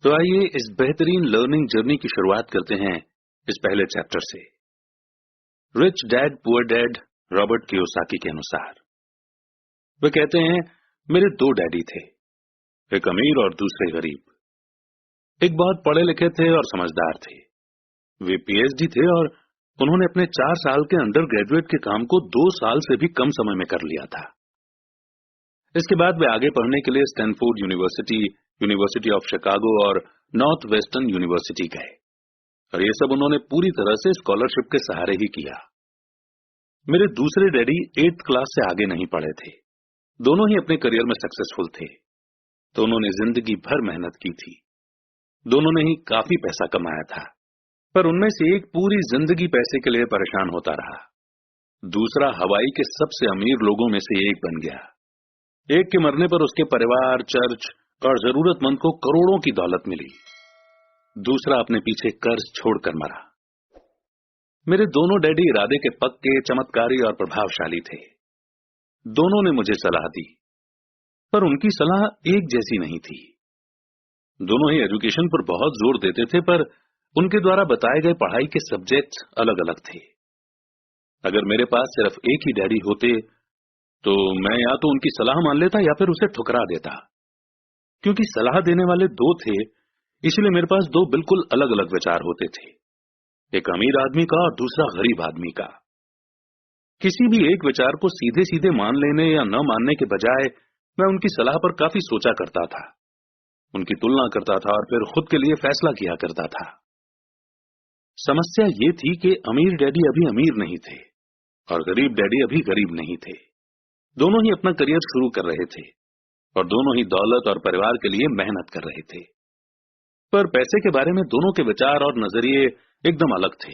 तो आइए इस बेहतरीन लर्निंग जर्नी की शुरुआत करते हैं इस पहले चैप्टर से। Rich dad poor dad Robert Kiyosaki के अनुसार वे कहते हैं, मेरे दो डैडी थे, एक अमीर और दूसरे गरीब। एक बहुत पढ़े लिखे थे और समझदार थे। वे पीएचडी थे और उन्होंने अपने 4 साल के अंडर ग्रेजुएट के काम को 2 साल से भी कम समय में कर लिया था। इसके बाद वे आगे पढ़ने के लिए Stanford university, university of Chicago और नॉर्थ वेस्टर्न यूनिवर्सिटी गए और ये सब उन्होंने पूरी तरह से स्कॉलरशिप के सहारे ही किया। मेरे दूसरे डैडी 8th क्लास से आगे नहीं पढ़े थे। दोनों ही अपने करियर में सक्सेसफुल थे, तो उन्होंने जिंदगी भर मेहनत की थी। दोनों ने ही काफी पैसा कमाया था, पर उनमें से एक पूरी जिंदगी पैसे के लिए परेशान होता रहा। दूसरा हवाई के सबसे अमीर लोगों में से एक बन गया। एक के मरने पर उसके परिवार, चर्च और जरूरतमंद को करोड़ों की दौलत मिली। दूसरा अपने पीछे कर्ज छोड़कर मरा। मेरे दोनों डैडी इरादे के पक्के, चमत्कारी और प्रभावशाली थे। दोनों ने मुझे सलाह दी, पर उनकी सलाह एक जैसी नहीं थी। दोनों ही एजुकेशन पर बहुत जोर देते थे, पर उनके द्वारा बताए गए पढ़ाई के सब्जेक्ट्स अलग अलग थे। अगर मेरे पास सिर्फ एक ही डैडी होते तो मैं या तो उनकी सलाह मान लेता या फिर उसे ठुकरा देता। क्योंकि सलाह देने वाले दो थे, इसलिए मेरे पास दो बिल्कुल अलग अलग विचार होते थे, एक अमीर आदमी का और दूसरा गरीब आदमी का। किसी भी एक विचार को सीधे सीधे मान लेने या न मानने के बजाय मैं उनकी सलाह पर काफी सोचा करता था, उनकी तुलना करता था और फिर खुद के लिए फैसला किया करता था। समस्या ये थी कि अमीर डैडी अभी अमीर नहीं थे और गरीब डैडी अभी गरीब नहीं थे। दोनों ही अपना करियर शुरू कर रहे थे और दोनों ही दौलत और परिवार के लिए मेहनत कर रहे थे, पर पैसे के बारे में दोनों के विचार और नजरिए एकदम अलग थे।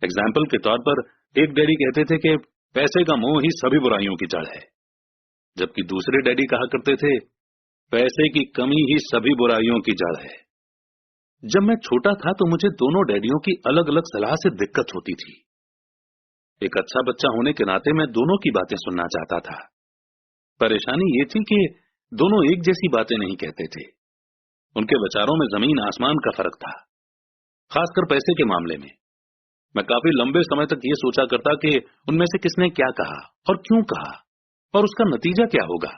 एग्जाम्पल के तौर पर एक डैडी कहते थे कि पैसे का मोह ही सभी बुराइयों की जड़ है, जबकि दूसरे डैडी कहा करते थे पैसे की कमी ही सभी बुराइयों की जड़ है। जब मैं छोटा था तो मुझे दोनों डैडियों की अलग अलग सलाह से दिक्कत होती थी। एक अच्छा बच्चा होने के नाते मैं दोनों की बातें सुनना चाहता था। परेशानी ये थी कि दोनों एक जैसी बातें नहीं कहते थे। उनके विचारों में जमीन आसमान का फर्क था, खासकर पैसे के मामले में। मैं काफी लंबे समय तक ये सोचा करता कि उनमें से किसने क्या कहा और क्यों कहा और उसका नतीजा क्या होगा।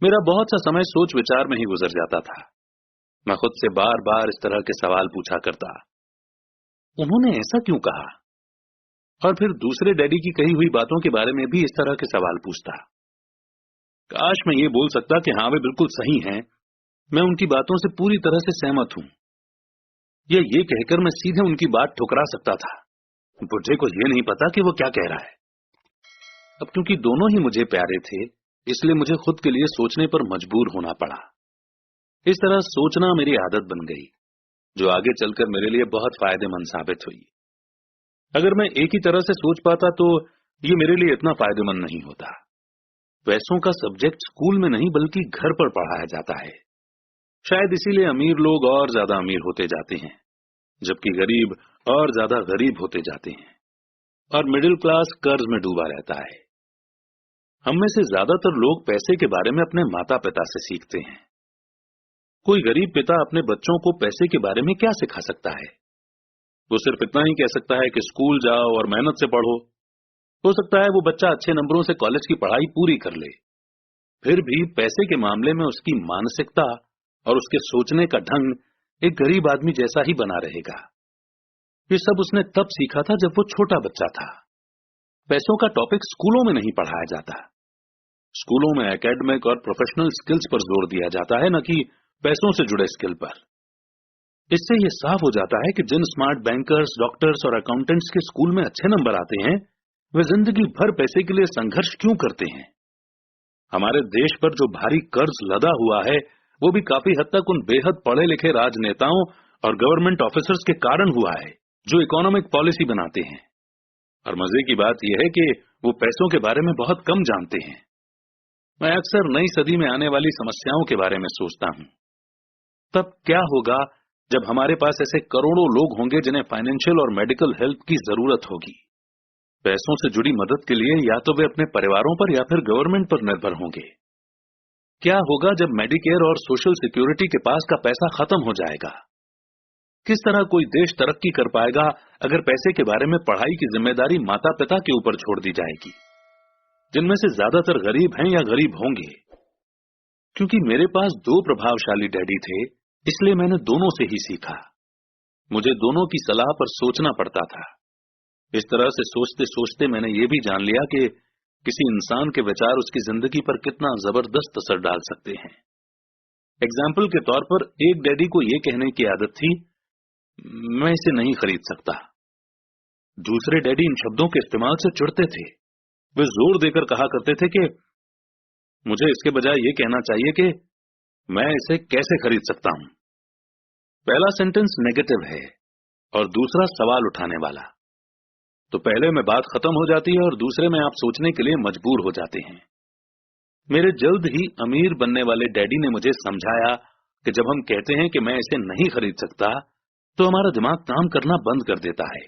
मेरा बहुत सा समय सोच विचार में ही गुजर जाता था। मैं खुद से बार बार इस तरह के सवाल पूछा करता, उन्होंने ऐसा क्यों कहा? और फिर दूसरे डैडी की कही हुई बातों के बारे में भी इस तरह के सवाल पूछता। काश मैं ये बोल सकता कि हाँ वे बिल्कुल सही हैं, मैं उनकी बातों से पूरी तरह से सहमत हूं, या ये कहकर मैं सीधे उनकी बात ठुकरा सकता था, बुढ़े को ये नहीं पता कि वो क्या कह रहा है। अब क्योंकि दोनों ही मुझे प्यारे थे, इसलिए मुझे खुद के लिए सोचने पर मजबूर होना पड़ा। इस तरह सोचना मेरी आदत बन गई, जो आगे चलकर मेरे लिए बहुत फायदेमंद साबित हुई। अगर मैं एक ही तरह से सोच पाता तो ये मेरे लिए इतना फायदेमंद नहीं होता। पैसों का सब्जेक्ट स्कूल में नहीं बल्कि घर पर पढ़ाया जाता है। शायद इसीलिए अमीर लोग और ज्यादा अमीर होते जाते हैं, जबकि गरीब और ज्यादा गरीब होते जाते हैं, और मिडिल क्लास कर्ज में डूबा रहता है। हम में से ज्यादातर लोग पैसे के बारे में अपने माता पिता से सीखते हैं। कोई गरीब पिता अपने बच्चों को पैसे के बारे में क्या सिखा सकता है? वो सिर्फ इतना ही कह सकता है कि स्कूल जाओ और मेहनत से पढ़ो। हो सकता है वो बच्चा अच्छे नंबरों से कॉलेज की पढ़ाई पूरी कर ले, फिर भी पैसे के मामले में उसकी मानसिकता और उसके सोचने का ढंग एक गरीब आदमी जैसा ही बना रहेगा। ये सब उसने तब सीखा था जब वो छोटा बच्चा था। पैसों का टॉपिक स्कूलों में नहीं पढ़ाया जाता। स्कूलों में एकेडमिक और प्रोफेशनल स्किल्स पर जोर दिया जाता है, न कि पैसों से जुड़े स्किल पर। इससे यह साफ हो जाता है कि जिन स्मार्ट बैंकर्स, डॉक्टर्स और अकाउंटेंट्स के स्कूल में अच्छे नंबर आते हैं, वे जिंदगी भर पैसे के लिए संघर्ष क्यों करते हैं। हमारे देश पर जो भारी कर्ज लदा हुआ है, वो भी काफी हद तक उन बेहद पढ़े लिखे राजनेताओं और गवर्नमेंट ऑफिसर्स के कारण हुआ है, जो इकोनॉमिक पॉलिसी बनाते हैं। और मजे की बात यह है कि वो पैसों के बारे में बहुत कम जानते हैं। मैं अक्सर नई सदी में आने वाली समस्याओं के बारे में सोचता हूं। तब क्या होगा जब हमारे पास ऐसे करोड़ों लोग होंगे जिन्हें फाइनेंशियल और मेडिकल हेल्प की जरूरत होगी। पैसों से जुड़ी मदद के लिए या तो वे अपने परिवारों पर या फिर गवर्नमेंट पर निर्भर होंगे। क्या होगा जब मेडिकेयर और सोशल सिक्योरिटी के पास का पैसा खत्म हो जाएगा? किस तरह कोई देश तरक्की कर पाएगा अगर पैसे के बारे में पढ़ाई की जिम्मेदारी माता पिता के ऊपर छोड़ दी जाएगी, जिनमें से ज्यादातर गरीब हैं या गरीब होंगे? क्योंकि मेरे पास दो प्रभावशाली डैडी थे, इसलिए मैंने दोनों से ही सीखा। मुझे दोनों की सलाह पर सोचना पड़ता था। इस तरह से सोचते सोचते मैंने ये भी जान लिया कि किसी इंसान के विचार उसकी जिंदगी पर कितना जबरदस्त असर डाल सकते हैं। एग्जाम्पल के तौर पर एक डैडी को यह कहने की आदत थी, मैं इसे नहीं खरीद सकता। दूसरे डैडी इन शब्दों के इस्तेमाल से चिढ़ते थे। वे जोर देकर कहा करते थे कि मुझे इसके बजाय यह कहना चाहिए कि मैं इसे कैसे खरीद सकता हूं। पहला सेंटेंस नेगेटिव है और दूसरा सवाल उठाने वाला। तो पहले में बात खत्म हो जाती है और दूसरे में आप सोचने के लिए मजबूर हो जाते हैं। मेरे जल्द ही अमीर बनने वाले डैडी ने मुझे समझाया कि जब हम कहते हैं कि मैं इसे नहीं खरीद सकता, तो हमारा दिमाग काम करना बंद कर देता है।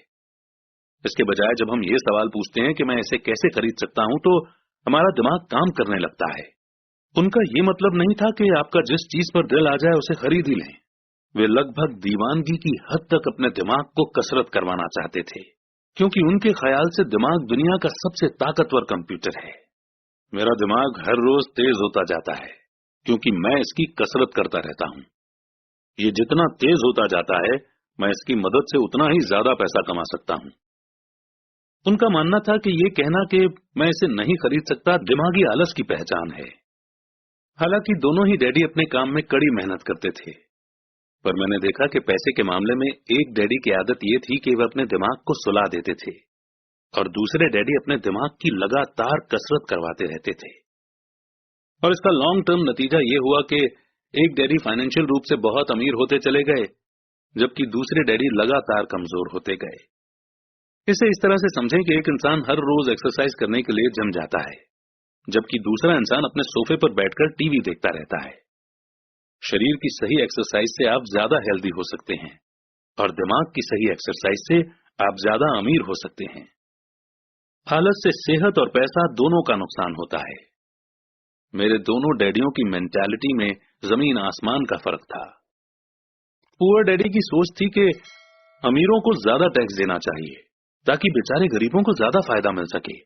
इसके बजाय जब हम ये सवाल पूछते हैं कि मैं इसे कैसे खरीद सकता हूं, तो हमारा दिमाग काम करने लगता है। उनका ये मतलब नहीं था कि आपका जिस चीज पर दिल आ जाए उसे खरीद ही लें। वे लगभग दीवानगी की हद तक अपने दिमाग को कसरत करवाना चाहते थे, क्योंकि उनके ख्याल से दिमाग दुनिया का सबसे ताकतवर कंप्यूटर है। मेरा दिमाग हर रोज तेज होता जाता है, क्योंकि मैं इसकी कसरत करता रहता हूं। ये जितना तेज होता जाता है, मैं इसकी मदद से उतना ही ज्यादा पैसा कमा सकता हूं। उनका मानना था कि ये कहना कि मैं इसे नहीं खरीद सकता दिमागी आलस की पहचान है। हालांकि दोनों ही डैडी अपने काम में कड़ी मेहनत करते थे, पर मैंने देखा कि पैसे के मामले में एक डैडी की आदत ये थी कि वह अपने दिमाग को सुला देते थे और दूसरे डैडी अपने दिमाग की लगातार कसरत करवाते रहते थे। और इसका लॉन्ग टर्म नतीजा ये हुआ कि एक डैडी फाइनेंशियल रूप से बहुत अमीर होते चले गए, जबकि दूसरे डैडी लगातार कमजोर होते गए। इसे इस तरह से समझें कि एक इंसान हर रोज एक्सरसाइज करने के लिए जिम जाता है, जबकि दूसरा इंसान अपने सोफे पर बैठकर टीवी देखता रहता है। शरीर की सही एक्सरसाइज से आप ज्यादा हेल्दी हो सकते हैं और दिमाग की सही एक्सरसाइज से आप ज्यादा अमीर हो सकते हैं। आलस से सेहत और पैसा दोनों का नुकसान होता है। मेरे दोनों डैडियों की मेंटालिटी में जमीन आसमान का फर्क था। पुअर डैडी की सोच थी कि अमीरों को ज्यादा टैक्स देना चाहिए ताकि बेचारे गरीबों को ज्यादा फायदा मिल सके,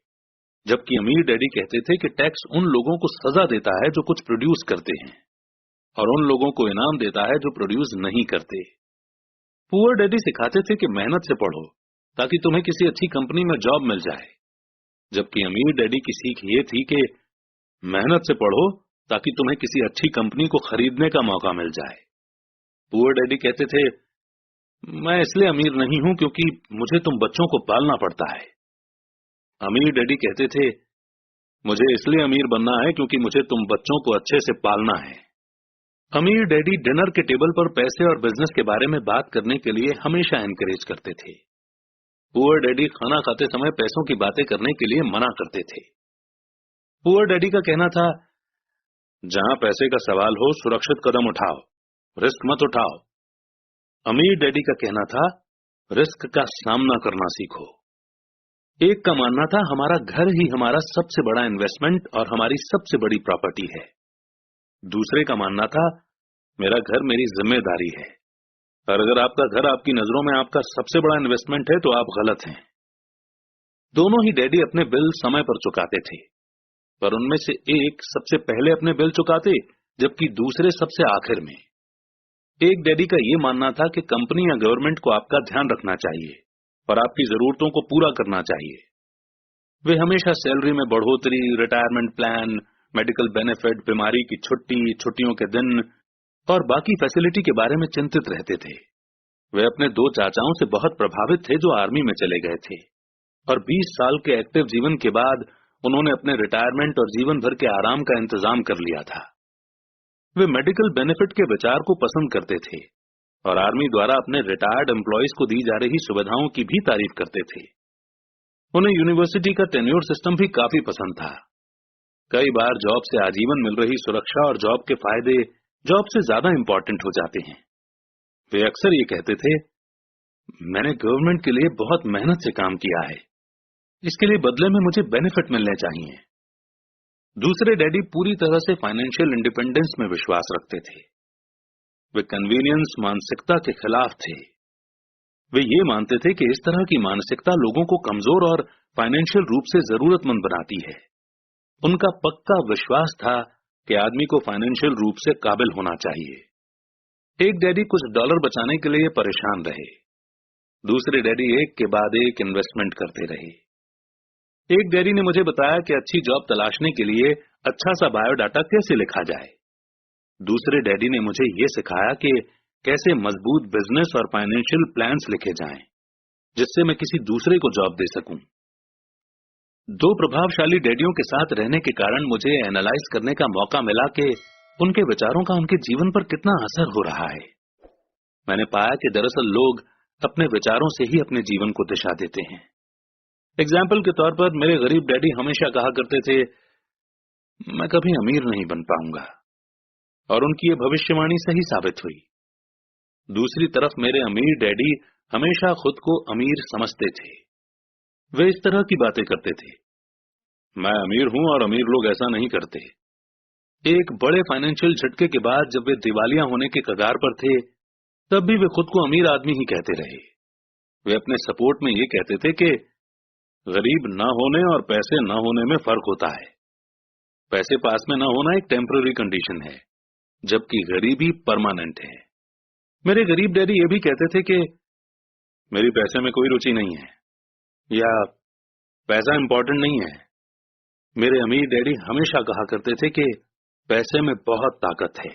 जबकि अमीर डैडी कहते थे कि टैक्स उन लोगों को सजा देता है जो कुछ प्रोड्यूस करते हैं और उन लोगों को इनाम देता है जो प्रोड्यूस नहीं करते। पुअर डैडी सिखाते थे कि मेहनत से पढ़ो ताकि तुम्हें किसी अच्छी कंपनी में जॉब मिल जाए, जबकि अमीर डैडी की सीख ये थी कि मेहनत से पढ़ो ताकि तुम्हें किसी अच्छी कंपनी को खरीदने का मौका मिल जाए। पुअर डैडी कहते थे, मैं इसलिए अमीर नहीं हूं क्योंकि मुझे तुम बच्चों को पालना पड़ता है। अमीर डैडी कहते थे, मुझे इसलिए अमीर बनना है क्योंकि मुझे तुम बच्चों को अच्छे से पालना है। अमीर डैडी डिनर के टेबल पर पैसे और बिजनेस के बारे में बात करने के लिए हमेशा एनकरेज करते थे। पुअर डैडी खाना खाते समय पैसों की बातें करने के लिए मना करते थे। पुअर डैडी का कहना था, जहां पैसे का सवाल हो सुरक्षित कदम उठाओ, रिस्क मत उठाओ। अमीर डैडी का कहना था, रिस्क का सामना करना सीखो। एक का मानना था, हमारा घर ही हमारा सबसे बड़ा इन्वेस्टमेंट और हमारी सबसे बड़ी प्रॉपर्टी है। दूसरे का मानना था, मेरा घर मेरी जिम्मेदारी है, और अगर आपका घर आपकी नजरों में आपका सबसे बड़ा इन्वेस्टमेंट है तो आप गलत हैं। दोनों ही डैडी अपने बिल समय पर चुकाते थे, पर उनमें से एक सबसे पहले अपने बिल चुकाते जबकि दूसरे सबसे आखिर में। एक डैडी का यह मानना था कि कंपनी या गवर्नमेंट को आपका ध्यान रखना चाहिए और आपकी जरूरतों को पूरा करना चाहिए। वे हमेशा सैलरी में बढ़ोतरी, रिटायरमेंट प्लान, मेडिकल बेनिफिट, बीमारी की छुट्टी, छुट्टियों के दिन और बाकी फैसिलिटी के बारे में चिंतित रहते थे। वे अपने दो चाचाओं से बहुत प्रभावित थे जो आर्मी में चले गए थे, और 20 साल के एक्टिव जीवन के बाद उन्होंने अपने रिटायरमेंट और जीवन भर के आराम का इंतजाम कर लिया था। वे मेडिकल बेनिफिट के विचार को पसंद करते थे और आर्मी द्वारा अपने रिटायर्ड एम्प्लॉयज को दी जा रही सुविधाओं की भी तारीफ करते थे। उन्हें यूनिवर्सिटी का टेन्योर सिस्टम भी काफी पसंद था। कई बार जॉब से आजीवन मिल रही सुरक्षा और जॉब के फायदे जॉब से ज्यादा इंपॉर्टेंट हो जाते हैं। वे अक्सर ये कहते थे, मैंने गवर्नमेंट के लिए बहुत मेहनत से काम किया है, इसके लिए बदले में मुझे बेनिफिट मिलने चाहिए। दूसरे डैडी पूरी तरह से फाइनेंशियल इंडिपेंडेंस में विश्वास रखते थे। वे कन्वीनियंस मानसिकता के खिलाफ थे। वे ये मानते थे कि इस तरह की मानसिकता लोगों को कमजोर और फाइनेंशियल रूप से जरूरतमंद बनाती है। उनका पक्का विश्वास था कि आदमी को फाइनेंशियल रूप से काबिल होना चाहिए। एक डैडी कुछ डॉलर बचाने के लिए परेशान रहे। दूसरे डैडी एक के बाद एक इन्वेस्टमेंट करते रहे। एक डैडी ने मुझे बताया कि अच्छी जॉब तलाशने के लिए अच्छा सा बायोडाटा कैसे लिखा जाए। दूसरे डैडी ने मुझे ये सिखाया कि कैसे मजबूत बिजनेस और फाइनेंशियल प्लान्स लिखे जाएं, जिससे मैं किसी दूसरे को जॉब दे सकूं। दो प्रभावशाली डैडियों के साथ रहने के कारण मुझे एनालाइज करने का मौका मिला कि उनके विचारों का उनके जीवन पर कितना असर हो रहा है। मैंने पाया कि दरअसल लोग अपने विचारों से ही अपने जीवन को दिशा देते हैं। एग्जाम्पल के तौर पर मेरे गरीब डैडी हमेशा कहा करते थे, मैं कभी अमीर नहीं बन पाऊंगा, और उनकी ये भविष्यवाणी सही साबित हुई। दूसरी तरफ मेरे अमीर डैडी हमेशा खुद को अमीर समझते थे। वे इस तरह की बातें करते थे, मैं अमीर हूं और अमीर लोग ऐसा नहीं करते। एक बड़े फाइनेंशियल झटके के बाद जब वे दिवालिया होने के कगार पर थे, तब भी वे खुद को अमीर आदमी ही कहते रहे। वे अपने सपोर्ट में ये कहते थे कि गरीब न होने और पैसे न होने में फर्क होता है। पैसे पास में न होना एक टेम्पररी कंडीशन है, जबकि गरीबी परमानेंट है। मेरे गरीब डैडी ये भी कहते थे कि मेरी पैसे में कोई रुचि नहीं है, या पैसा इंपॉर्टेंट नहीं है। मेरे अमीर डैडी हमेशा कहा करते थे कि पैसे में बहुत ताकत है।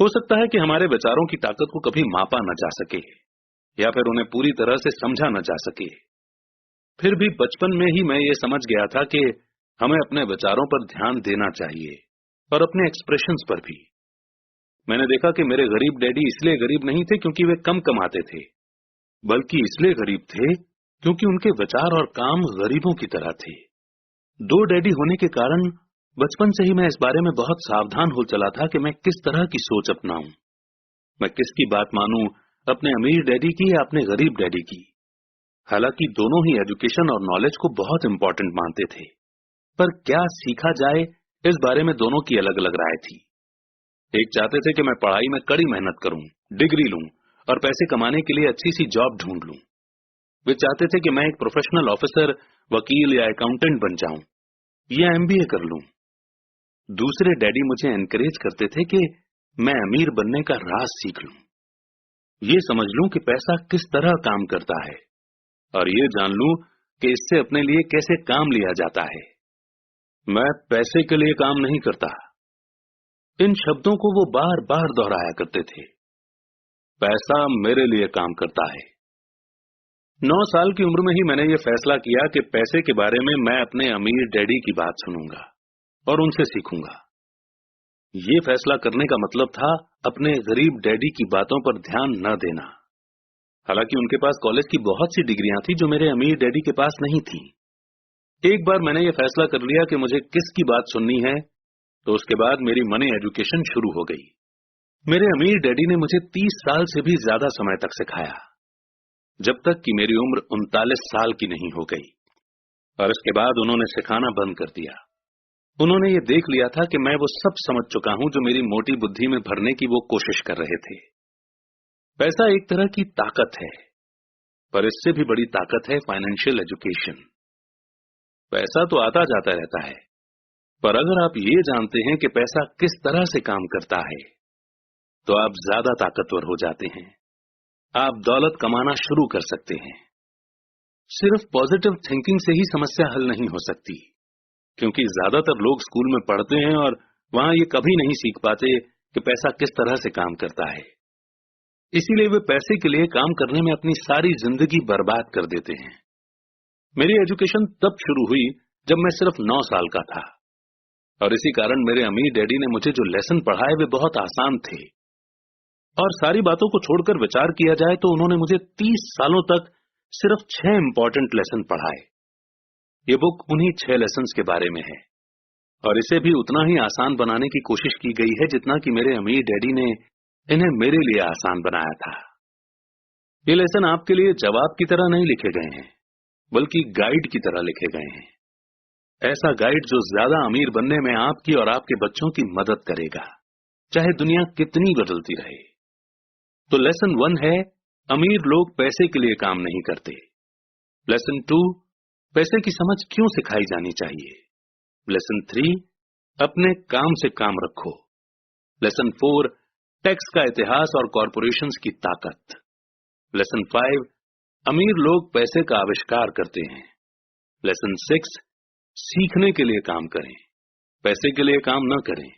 हो सकता है कि हमारे विचारों की ताकत को कभी मापा न जा सके, या फिर उन्हें पूरी तरह से समझा न जा सके। फिर भी बचपन में ही मैं ये समझ गया था कि हमें अपने विचारों पर ध्यान देना चाहिए, और अपने एक्सप्रेशंस पर भी। मैंने देखा कि मेरे गरीब डैडी इसलिए गरीब नहीं थे क्योंकि वे कम कमाते थे, बल्कि इसलिए गरीब थे क्योंकि उनके विचार और काम गरीबों की तरह थे। दो डैडी होने के कारण बचपन से ही मैं इस बारे में बहुत सावधान हो चला था कि मैं किस तरह की सोच अपनाऊं। मैं किसकी बात मानूं, अपने अमीर डैडी की या अपने गरीब डैडी की। हालांकि दोनों ही एजुकेशन और नॉलेज को बहुत इंपॉर्टेंट मानते थे, पर क्या सीखा जाए इस बारे में दोनों की अलग अलग राय थी। एक चाहते थे कि मैं पढ़ाई में कड़ी मेहनत करूं, डिग्री लूं और पैसे कमाने के लिए अच्छी सी जॉब ढूंढ लूं। वे चाहते थे कि मैं एक प्रोफेशनल ऑफिसर, वकील या अकाउंटेंट बन जाऊं या MBA कर लूं। दूसरे डैडी मुझे एनकरेज करते थे कि मैं अमीर बनने का राज सीख लूं, ये समझ लूं कि पैसा किस तरह काम करता है, और ये जान लूं कि इससे अपने लिए कैसे काम लिया जाता है। मैं पैसे के लिए काम नहीं करता। इन शब्दों को वो बार बार दोहराया करते थे। पैसा मेरे लिए काम करता है। 9 साल की उम्र में ही मैंने ये फैसला किया कि पैसे के बारे में मैं अपने अमीर डैडी की बात सुनूंगा और उनसे सीखूंगा। ये फैसला करने का मतलब था अपने गरीब डैडी की बातों पर ध्यान न देना। हालांकि उनके पास कॉलेज की बहुत सी डिग्रियां थी जो मेरे अमीर डैडी के पास नहीं थी। एक बार मैंने ये फैसला कर लिया कि मुझे किसकी बात सुननी है, तो उसके बाद मेरी मनी एजुकेशन शुरू हो गई। मेरे अमीर डैडी ने मुझे 30 साल से भी ज्यादा समय तक सिखाया, जब तक कि मेरी उम्र 39 साल की नहीं हो गई, और इसके बाद उन्होंने सिखाना बंद कर दिया। उन्होंने ये देख लिया था कि मैं वो सब समझ चुका हूं जो मेरी मोटी बुद्धि में भरने की वो कोशिश कर रहे थे। पैसा एक तरह की ताकत है, पर इससे भी बड़ी ताकत है फाइनेंशियल एजुकेशन। पैसा तो आता जाता रहता है, पर अगर आप ये जानते हैं कि पैसा किस तरह से काम करता है, तो आप ज्यादा ताकतवर हो जाते हैं। आप दौलत कमाना शुरू कर सकते हैं। सिर्फ पॉजिटिव थिंकिंग से ही समस्या हल नहीं हो सकती, क्योंकि ज्यादातर लोग स्कूल में पढ़ते हैं और वहां ये कभी नहीं सीख पाते कि पैसा किस तरह से काम करता है। इसीलिए वे पैसे के लिए काम करने में अपनी सारी जिंदगी बर्बाद कर देते हैं। मेरी एजुकेशन तब शुरू हुई जब मैं सिर्फ 9 साल का था, और इसी कारण मेरे अमीर डैडी ने मुझे जो लेसन पढ़ाए वे बहुत आसान थे। और सारी बातों को छोड़कर विचार किया जाए तो उन्होंने मुझे 30 सालों तक सिर्फ 6 इंपॉर्टेंट लेसन पढ़ाए। ये बुक उन्हीं 6 लेसन्स के बारे में है, और इसे भी उतना ही आसान बनाने की कोशिश की गई है जितना कि मेरे अमीर डैडी ने इन्हें मेरे लिए आसान बनाया था। ये लेसन आपके लिए जवाब की तरह नहीं लिखे गए हैं, बल्कि गाइड की तरह लिखे गए हैं। ऐसा गाइड जो ज्यादा अमीर बनने में आपकी और आपके बच्चों की मदद करेगा, चाहे दुनिया कितनी बदलती रहे। तो लेसन 1 है, अमीर लोग पैसे के लिए काम नहीं करते। लेसन 2, पैसे की समझ क्यों सिखाई जानी चाहिए। लेसन 3, अपने काम से काम रखो। लेसन 4, टैक्स का इतिहास और कॉरपोरेशंस की ताकत। लेसन 5, अमीर लोग पैसे का आविष्कार करते हैं। लेसन 6, सीखने के लिए काम करें, पैसे के लिए काम न करें।